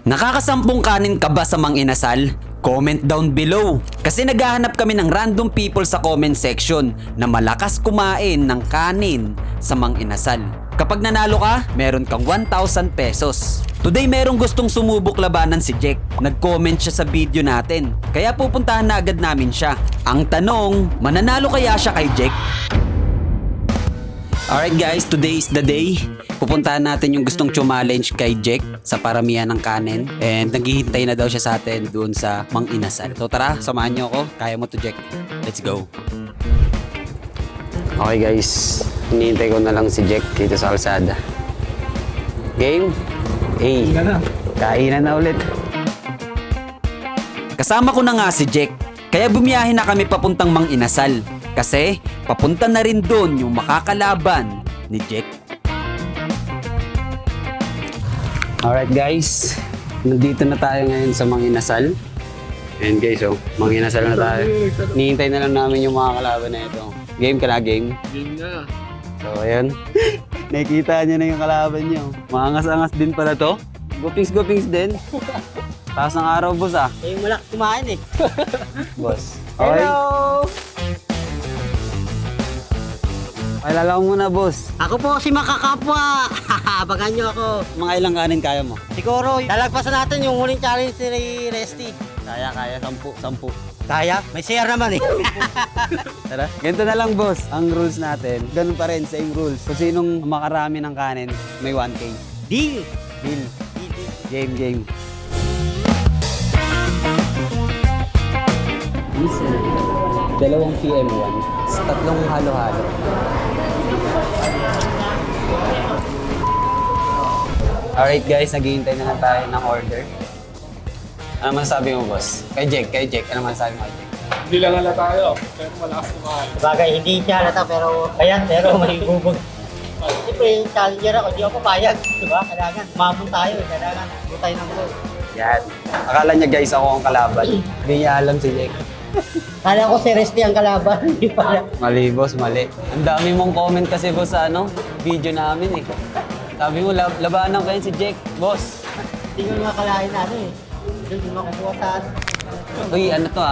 Nakakasampung kanin ka ba sa Mang Inasal? Comment down below. Kasi naghahanap kami ng random people sa comment section na malakas kumain ng kanin sa Mang Inasal. Kapag nanalo ka, meron kang 1,000 pesos. Today merong gustong sumubok labanan si Jack. Nag-comment siya sa video natin. Kaya pupuntahan na agad namin siya. Ang tanong, mananalo kaya siya kay Jack? Alright guys, today is the day. Pupuntahan natin yung gustong challenge kay Jack sa paramihan ng kanin. And naghihintay na daw siya sa atin doon sa Mang Inasal. So tara, samahan niyo ako. Kaya mo to, Jack. Let's go. Okay guys, hinihintay ko na lang si Jack dito sa kalsada. Game? Kainan na ulit. Kasama ko na nga si Jack. Kaya bumiyahin na kami papuntang Mang Inasal. Kasi papunta na rin doon yung makakalaban ni Jack. Alright guys, nandito na tayo ngayon sa Mang Inasal. And guys, Mang Inasal na tayo. Nihintay na lang namin yung mga kalaban na ito. Game ka na, game? Game na. So ayan, nakikita niyo na yung kalaban niyo. Maangas-angas din pala to. Gupings-gupings din. Taas ng araw, boss ah. Eh, malaki kumain eh. Boss. Okay. Hello! Pakilala ko muna, boss. Ako po si Makakapwa. Abangan nyo ako. Mga ilang kanin kaya mo? Siguro, lalagpasan natin yung huling challenge ni Resty. Kaya, 10. Kaya? May share naman eh. Tara. Ganito na lang, boss. Ang rules natin, ganun pa rin, same rules. Kung sinong makarami ng kanin, may 1K. Deal! Deal. Game. Isa. 2 PM 1. 3 halo-halo. Alright guys, naghihintay na lang tayo ng order. Ano masasabi mo, boss? Kay Jack. Ano masasabi mo kay Jack? Hindi lang ala tayo, pero malakas kumain. Bagay, hindi siya halata pero ayan, pero may bubog. Siyempre, challenger ako, hindi ako papayag. Diba? Kailangan, umabot tayo. Kailangan, butay ng goal. Yan. Akala niya guys ako ang kalaban. Hindi niya alam si Jack. Kala ko si Resty ang kalaban. Hindi pala. Mali, boss, mali. Ang dami mong comment kasi, boss, sa video namin eh. Sabi mo, labanan kayo si Jack, boss. Hindi ko makakalain na ano eh. Hindi makukuha sa ano. Uy, ano to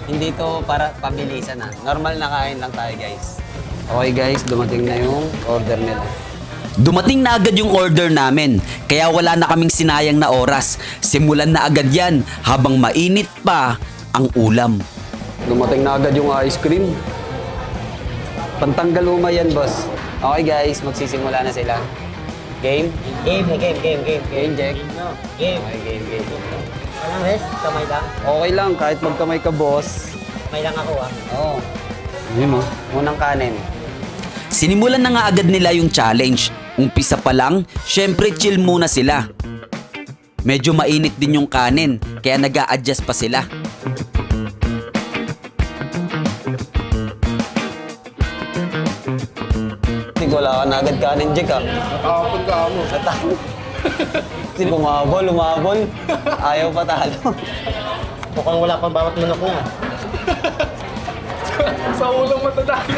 hindi to para pabilisan Normal na kain lang tayo, guys. Okay guys, dumating na yung order nila. Dumating na agad yung order namin, kaya wala na kaming sinayang na oras. Simulan na agad yan habang mainit pa ang ulam. Dumating na agad yung ice cream. Pantanggal umay yan, boss. Okay guys, magsisimula na sila. Game? Game, Game, Jack. Game. Okay, game. Walang rest, kamay lang. Okay lang, kahit magkamay ka, boss. Kamay lang ako ah. Oo. Yun unang kanin. Sinimulan na nga agad nila yung challenge. Umpisa pa lang, syempre chill muna sila. Medyo mainit din yung kanin, kaya nag-a-adjust pa sila. Wala ka na agad kanin, Jack ah. Nakakapon ka mo. Lumabol. Ayaw patalo. Mukhang wala pang bawat manok niya. Sa ulang matadali.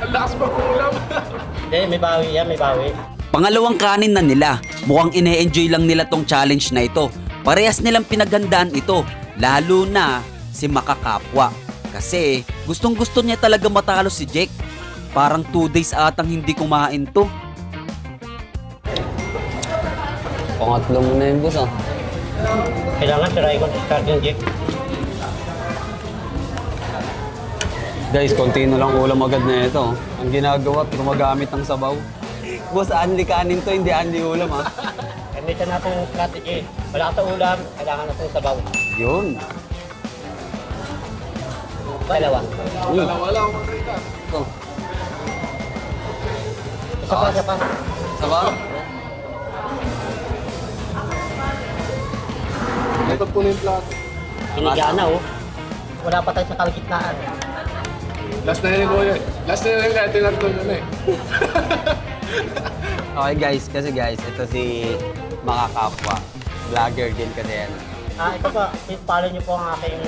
Ang lakas mag-ulam. Hindi, may bawi yan, may bawi. Pangalawang kanin na nila. Mukhang ine-enjoy lang nila tong challenge na ito. Parehas nilang pinaghandaan ito. Lalo na si Makakapwa. Kasi gustong-gusto niya talaga matalo si Jack. Parang 2 days atang hindi kumain to. Pangatlo mo na yun, boss ah. Kailangan try ko start yung Jack. Guys, konti na lang ulam agad na ito. Ang ginagawa, gumagamit ng sabaw. Boss, anli kanin to, hindi anli ulam ha. Gamitan natin yung strategy. Wala ka ulam, kailangan natin sabaw. Yun. Dalawa. Dalawa lang makita. Ito. Isa pa. Sabaw? Ito po na yung plato. Binigyan na oh. Wala pa tayo sa kalagitnaan. Last na yun, boy. Last na yun, kaya tinatlo yun eh. Okay guys, kasi guys, ito si Makakapwa. Vlogger din kasi yan. Ito po, follow niyo po ang aking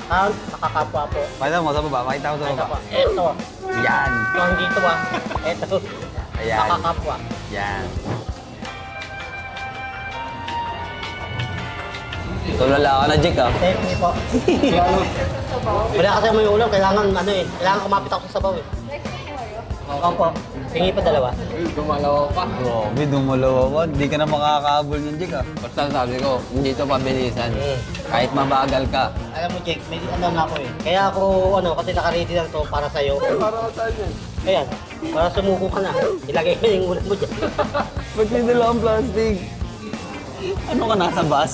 account, Makakapwa po. Pakita mo sa baba, pakita mo sa baba. Ito. Yan. Ito ang dito ah. Ito. Ayan. Makakapwa. Yan. Tulala ka na, Jack, ah. Thank you po. Wala kasi may ulam, kailangan kailangan kumapit ako sa sabaw eh. Opo. Tingi pa dalawa. Dumalaw pa. Grabe, dumalawa ka. Hindi ka na makakahabol ng Jack, ah. Basta sabi ko, hindi ito pabilisan. Kahit mabagal ka. Alam mo, Jake, may na ako eh. Kaya ako, kasi naka-ready lang to para sa'yo. Para saan yan? Ayan, para sumuko ka na. Ilagay mo yung ulam mo dyan. Ba't may dala ang plastic? Ano ka nasa bus?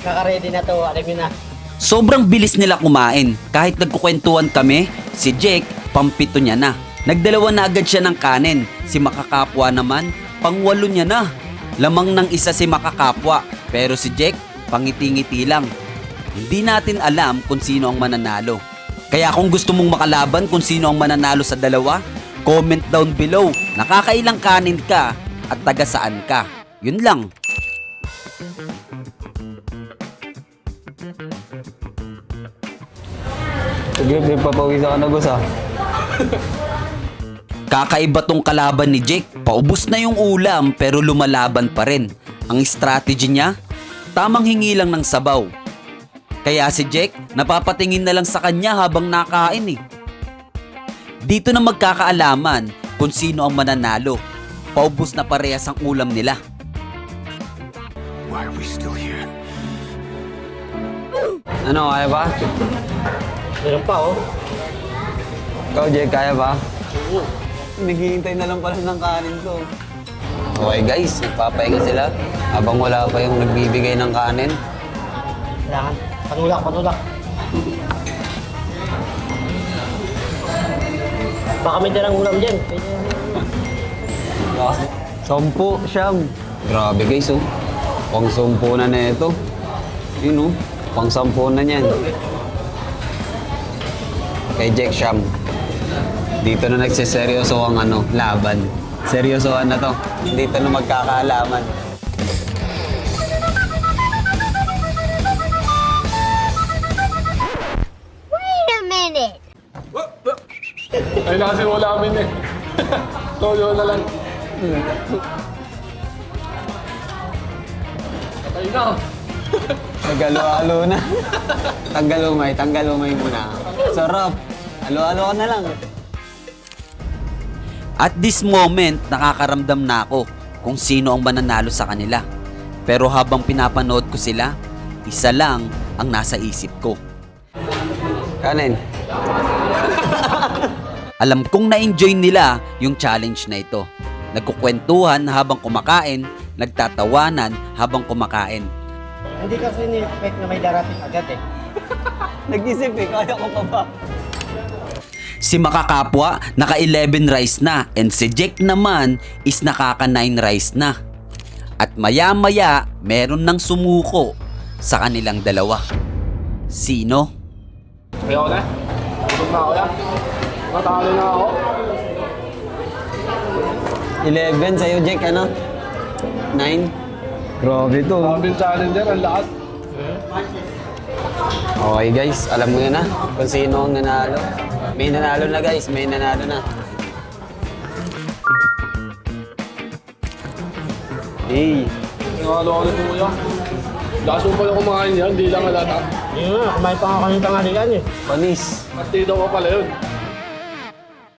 Naka-ready na to, alam mo na. Sobrang bilis nila kumain. Kahit nagkukwentuhan kami, si Jake, pampito niya na. Nagdalawa na agad siya ng kanin. Si Makakapwa naman, pangwalo niya na. Lamang ng isa si Makakapwa, pero si Jake, pangiti-ngiti lang. Hindi natin alam kung sino ang mananalo. Kaya kung gusto mong makalaban kung sino ang mananalo sa dalawa, comment down below. Nakakailang kanin ka at taga saan ka. Yun lang. Sige, may papawisan ka na, boss, ah. Kakaiba tong kalaban ni Jake. Paubos na yung ulam pero lumalaban pa rin. Ang strategy niya, tamang hingi lang ng sabaw. Kaya si Jake, napapatingin na lang sa kanya habang nakain eh. Dito na magkakaalaman kung sino ang mananalo. Paubos na parehas ang ulam nila. Ano, kaya ba? Meron pa, oh. Ikaw, Jack, kaya ba? Naghihintay na lang pala ng kanin ko. Okay guys, nagpapahinga sila habang wala pa yung nagbibigay ng kanin. Kailangan. Panulak. Baka may dalang ulam dyan. Sampu, siyam. Grabe guys, oh. Pang 10 na ito. Yun, oh. Pang 10 na niyan. Kay Jack Siyam. Dito na nagsiseryoso ang laban. Seryosohan na to. Dito na magkakaalaman. Wait a minute. Ay, nakasimula kami eh. Toyo na lang. Patay na. Nagalo-alo na. Tanggal umay muna. Sarap. Alo-alo ka na lang. At this moment, nakakaramdam na ako kung sino ang mananalo sa kanila. Pero habang pinapanood ko sila, isa lang ang nasa isip ko. Kanin. Alam kong na-enjoy nila yung challenge na ito. Nagkukwentuhan habang kumakain, nagtatawanan habang kumakain. Hindi kasi ni-expect na may darating agad eh. Nag-isip eh, kaya ko pa ba? Si Makakapwa naka 11 rice na and si Jake naman is nakaka 9 rice na. At maya-maya meron nang sumuko sa kanilang dalawa. Sino? Ayaw na. Gutom na ako yan. Matalo na ako. 11 sa'yo, Jack, ano? 9? Grabe to. Sabi yung challenger, ang lakas. Okay guys, alam mo na kung sino ang nanalo. May nanalo na guys, may nanalo na. Hey, Nangalo ako ng kuya. Lakas mo pala kumain yan, di lang halata. Yun nga, kumain pa nga kami tanghalian eh. panis. Partido ko pala yun.